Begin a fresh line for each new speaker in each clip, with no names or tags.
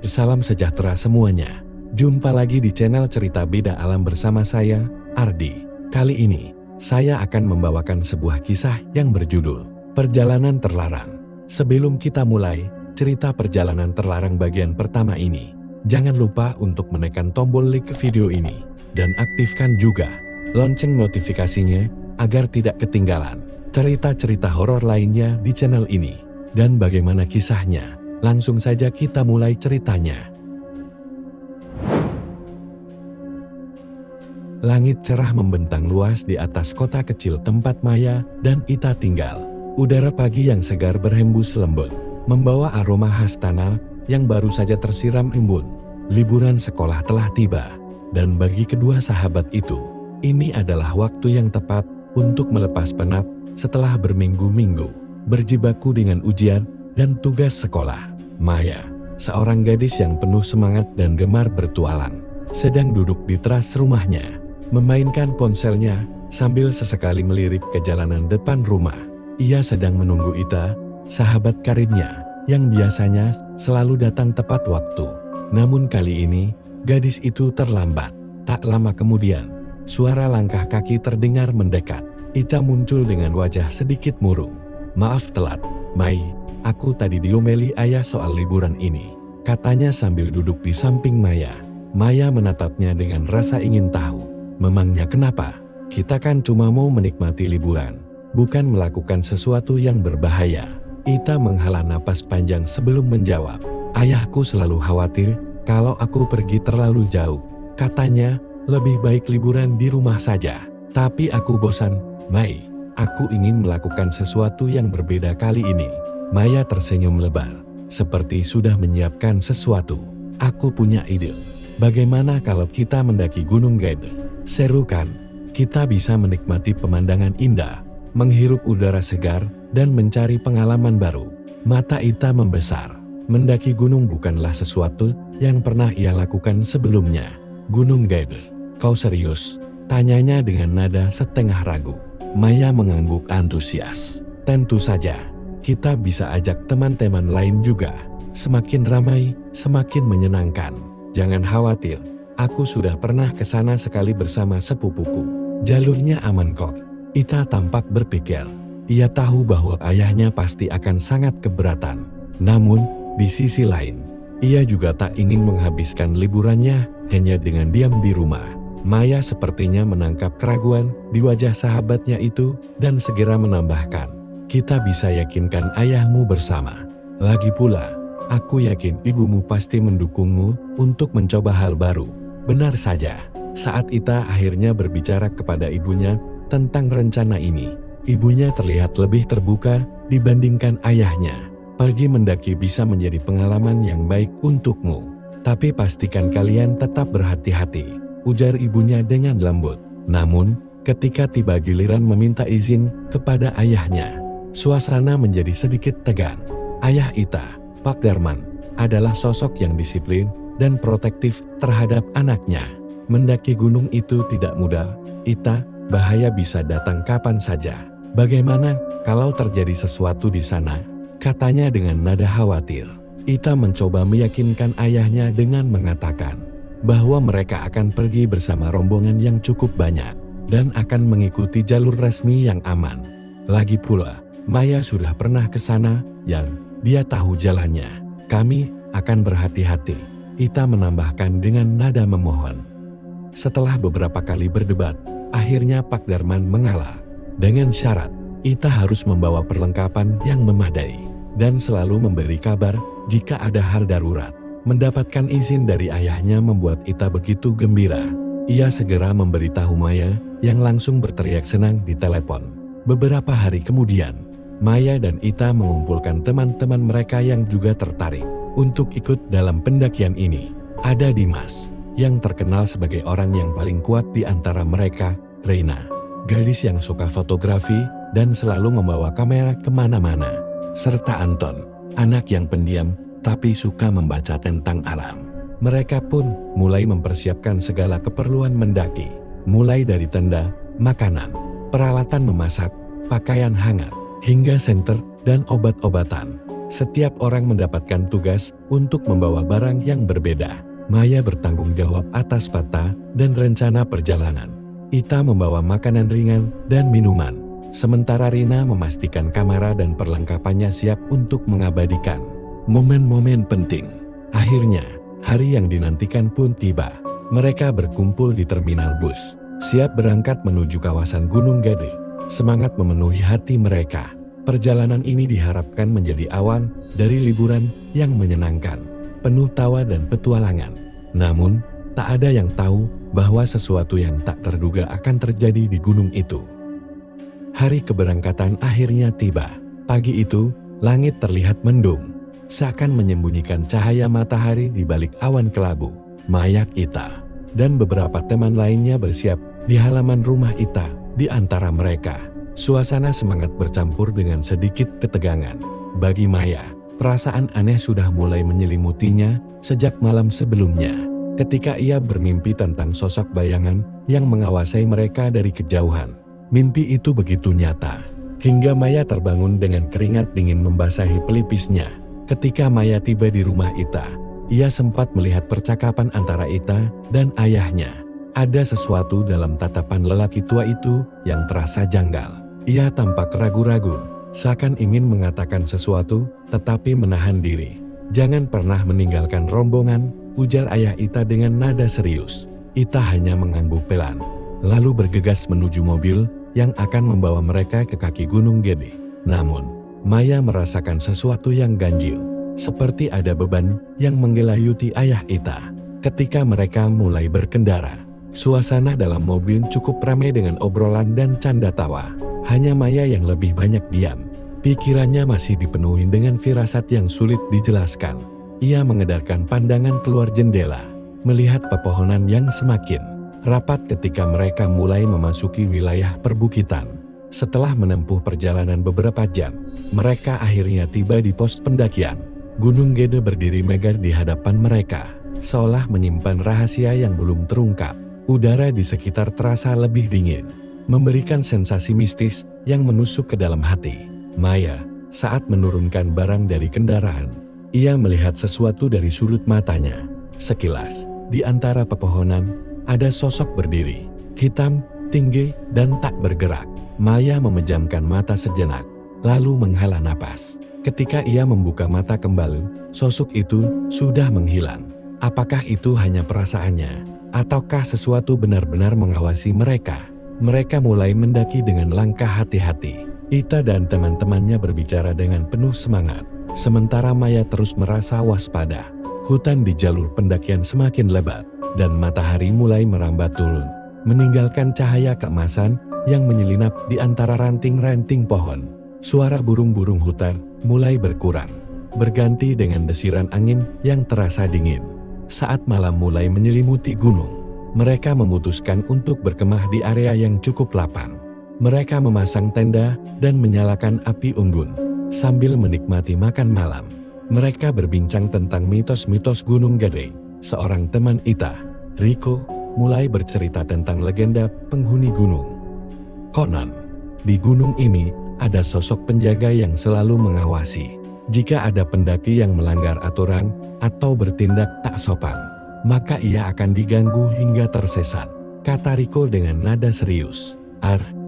Salam sejahtera semuanya. Jumpa lagi di channel Cerita Beda Alam bersama saya, Ardi. Kali ini, saya akan membawakan sebuah kisah yang berjudul Perjalanan Terlarang. Sebelum kita mulai cerita perjalanan terlarang bagian pertama ini, jangan lupa untuk menekan tombol like video ini dan aktifkan juga lonceng notifikasinya agar tidak ketinggalan cerita-cerita horor lainnya di channel ini. Dan bagaimana kisahnya? Langsung saja kita mulai ceritanya. Langit cerah membentang luas di atas kota kecil tempat Maya dan Ita tinggal. Udara pagi yang segar berhembus lembut, membawa aroma khas tanah yang baru saja tersiram embun. Liburan sekolah telah tiba, dan bagi kedua sahabat itu, ini adalah waktu yang tepat untuk melepas penat setelah berminggu-minggu berjibaku dengan ujian dan tugas sekolah. Maya, seorang gadis yang penuh semangat dan gemar bertualang, sedang duduk di teras rumahnya, memainkan ponselnya sambil sesekali melirik ke jalanan depan rumah. Ia sedang menunggu Ita, sahabat karibnya, yang biasanya selalu datang tepat waktu. Namun kali ini, gadis itu terlambat. Tak lama kemudian, suara langkah kaki terdengar mendekat. Ita muncul dengan wajah sedikit murung. "Maaf telat, Mai. Aku tadi diomeli ayah soal liburan ini," katanya sambil duduk di samping Maya. Maya menatapnya dengan rasa ingin tahu. "Memangnya kenapa? Kita kan cuma mau menikmati liburan, bukan melakukan sesuatu yang berbahaya." Ita menghela napas panjang sebelum menjawab. "Ayahku selalu khawatir kalau aku pergi terlalu jauh. Katanya, lebih baik liburan di rumah saja. Tapi aku bosan, Mai. Aku ingin melakukan sesuatu yang berbeda kali ini." Maya tersenyum lebar, seperti sudah menyiapkan sesuatu. "Aku punya ide. Bagaimana kalau kita mendaki Gunung Gede? Seru kan? Kita bisa menikmati pemandangan indah, menghirup udara segar, dan mencari pengalaman baru." Mata Ita membesar. Mendaki gunung bukanlah sesuatu yang pernah ia lakukan sebelumnya. "Gunung Gede? Kau serius?" tanyanya dengan nada setengah ragu. Maya mengangguk antusias. "Tentu saja. Kita bisa ajak teman-teman lain juga. Semakin ramai, semakin menyenangkan. Jangan khawatir, aku sudah pernah ke sana sekali bersama sepupuku. Jalurnya aman kok." Ita tampak berpikir. Ia tahu bahwa ayahnya pasti akan sangat keberatan. Namun, di sisi lain, ia juga tak ingin menghabiskan liburannya hanya dengan diam di rumah. Maya sepertinya menangkap keraguan di wajah sahabatnya itu dan segera menambahkan, "Kita bisa yakinkan ayahmu bersama. Lagi pula, aku yakin ibumu pasti mendukungmu untuk mencoba hal baru." Benar saja, saat Ita akhirnya berbicara kepada ibunya tentang rencana ini, ibunya terlihat lebih terbuka dibandingkan ayahnya. "Pergi mendaki bisa menjadi pengalaman yang baik untukmu. Tapi pastikan kalian tetap berhati-hati," ujar ibunya dengan lembut. Namun, ketika tiba giliran meminta izin kepada ayahnya, suasana menjadi sedikit tegang. Ayah Ita, Pak Darman, adalah sosok yang disiplin dan protektif terhadap anaknya. "Mendaki gunung itu tidak mudah, Ita. Bahaya bisa datang kapan saja. Bagaimana kalau terjadi sesuatu di sana?" katanya dengan nada khawatir. Ita mencoba meyakinkan ayahnya dengan mengatakan bahwa mereka akan pergi bersama rombongan yang cukup banyak dan akan mengikuti jalur resmi yang aman. Lagi pula, Maya sudah pernah ke sana, yang dia tahu jalannya. "Kami akan berhati-hati," Ita menambahkan dengan nada memohon. Setelah beberapa kali berdebat, akhirnya Pak Darman mengalah. Dengan syarat, Ita harus membawa perlengkapan yang memadai dan selalu memberi kabar jika ada hal darurat. Mendapatkan izin dari ayahnya membuat Ita begitu gembira. Ia segera memberitahu Maya yang langsung berteriak senang di telepon. Beberapa hari kemudian, Maya dan Ita mengumpulkan teman-teman mereka yang juga tertarik untuk ikut dalam pendakian ini. Ada Dimas, yang terkenal sebagai orang yang paling kuat di antara mereka, Reina, gadis yang suka fotografi dan selalu membawa kamera kemana-mana, serta Anton, anak yang pendiam tapi suka membaca tentang alam. Mereka pun mulai mempersiapkan segala keperluan mendaki, mulai dari tenda, makanan, peralatan memasak, pakaian hangat, hingga senter dan obat-obatan. Setiap orang mendapatkan tugas untuk membawa barang yang berbeda. Maya bertanggung jawab atas peta dan rencana perjalanan. Ita membawa makanan ringan dan minuman. Sementara Rina memastikan kamera dan perlengkapannya siap untuk mengabadikan momen-momen penting. Akhirnya, hari yang dinantikan pun tiba. Mereka berkumpul di terminal bus, siap berangkat menuju kawasan Gunung Gede. Semangat memenuhi hati mereka. Perjalanan ini diharapkan menjadi awal dari liburan yang menyenangkan, penuh tawa dan petualangan. Namun, tak ada yang tahu bahwa sesuatu yang tak terduga akan terjadi di gunung itu. Hari keberangkatan akhirnya tiba. Pagi itu, langit terlihat mendung, seakan menyembunyikan cahaya matahari di balik awan kelabu. Maya, Ita, dan beberapa teman lainnya bersiap di halaman rumah Ita. Di antara mereka, suasana semangat bercampur dengan sedikit ketegangan. Bagi Maya, perasaan aneh sudah mulai menyelimutinya sejak malam sebelumnya, ketika ia bermimpi tentang sosok bayangan yang mengawasi mereka dari kejauhan. Mimpi itu begitu nyata, hingga Maya terbangun dengan keringat dingin membasahi pelipisnya. Ketika Maya tiba di rumah Ita, ia sempat melihat percakapan antara Ita dan ayahnya. Ada sesuatu dalam tatapan lelaki tua itu yang terasa janggal. Ia tampak ragu-ragu, seakan ingin mengatakan sesuatu, tetapi menahan diri. "Jangan pernah meninggalkan rombongan," ujar ayah Ita dengan nada serius. Ita hanya mengangguk pelan, lalu bergegas menuju mobil yang akan membawa mereka ke kaki Gunung Gede. Namun, Maya merasakan sesuatu yang ganjil, seperti ada beban yang menggelayuti ayah Ita. Ketika mereka mulai berkendara, suasana dalam mobil cukup ramai dengan obrolan dan canda tawa. Hanya Maya yang lebih banyak diam. Pikirannya masih dipenuhi dengan firasat yang sulit dijelaskan. Ia mengedarkan pandangan keluar jendela, melihat pepohonan yang semakin rapat ketika mereka mulai memasuki wilayah perbukitan. Setelah menempuh perjalanan beberapa jam, mereka akhirnya tiba di pos pendakian. Gunung Gede berdiri megah di hadapan mereka, seolah menyimpan rahasia yang belum terungkap. Udara di sekitar terasa lebih dingin, memberikan sensasi mistis yang menusuk ke dalam hati. Maya, saat menurunkan barang dari kendaraan, ia melihat sesuatu dari sudut matanya. Sekilas, di antara pepohonan, ada sosok berdiri, hitam, tinggi, dan tak bergerak. Maya memejamkan mata sejenak, lalu menghela napas. Ketika ia membuka mata kembali, sosok itu sudah menghilang. Apakah itu hanya perasaannya? Ataukah sesuatu benar-benar mengawasi mereka? Mereka mulai mendaki dengan langkah hati-hati. Ita dan teman-temannya berbicara dengan penuh semangat, sementara Maya terus merasa waspada. Hutan di jalur pendakian semakin lebat, dan matahari mulai merambat turun, meninggalkan cahaya keemasan yang menyelinap di antara ranting-ranting pohon. Suara burung-burung hutan mulai berkurang, berganti dengan desiran angin yang terasa dingin. Saat malam mulai menyelimuti gunung, mereka memutuskan untuk berkemah di area yang cukup lapang. Mereka memasang tenda dan menyalakan api unggun, sambil menikmati makan malam. Mereka berbincang tentang mitos-mitos Gunung Gede. Seorang teman Ita, Riko, mulai bercerita tentang legenda penghuni gunung. Konon, di gunung ini ada sosok penjaga yang selalu mengawasi. Jika ada pendaki yang melanggar aturan atau bertindak tak sopan, maka ia akan diganggu hingga tersesat, kata Riko dengan nada serius.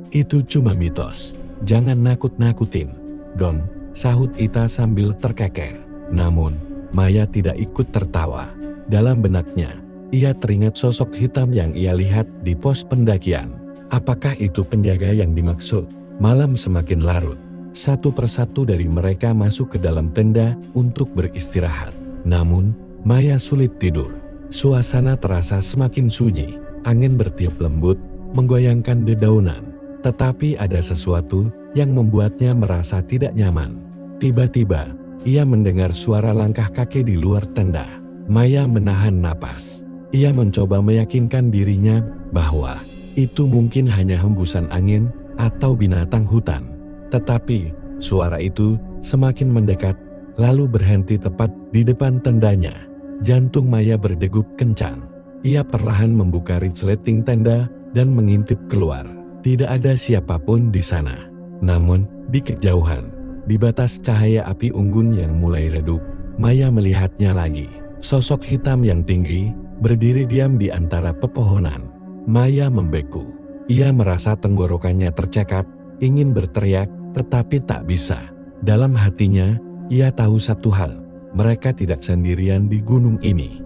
Itu cuma mitos. Jangan nakut-nakutin, Don, sahut Ita sambil terkekeh. Namun, Maya tidak ikut tertawa. Dalam benaknya, ia teringat sosok hitam yang ia lihat di pos pendakian. Apakah itu penjaga yang dimaksud? Malam semakin larut. Satu persatu dari mereka masuk ke dalam tenda untuk beristirahat. Namun, Maya sulit tidur. Suasana terasa semakin sunyi. Angin bertiup lembut, menggoyangkan dedaunan. Tetapi ada sesuatu yang membuatnya merasa tidak nyaman. Tiba-tiba, ia mendengar suara langkah kaki di luar tenda. Maya menahan napas. Ia mencoba meyakinkan dirinya bahwa itu mungkin hanya hembusan angin atau binatang hutan. Tetapi, suara itu semakin mendekat, lalu berhenti tepat di depan tendanya. Jantung Maya berdegup kencang. Ia perlahan membuka resleting tenda dan mengintip keluar. Tidak ada siapapun di sana. Namun, di kejauhan, Di batas cahaya api unggun yang mulai redup, Maya melihatnya lagi. Sosok hitam yang tinggi, berdiri diam di antara pepohonan. Maya membeku. Ia merasa tenggorokannya tercekat, ingin berteriak, tetapi tak bisa. Dalam hatinya, ia tahu satu hal, mereka tidak sendirian di gunung ini.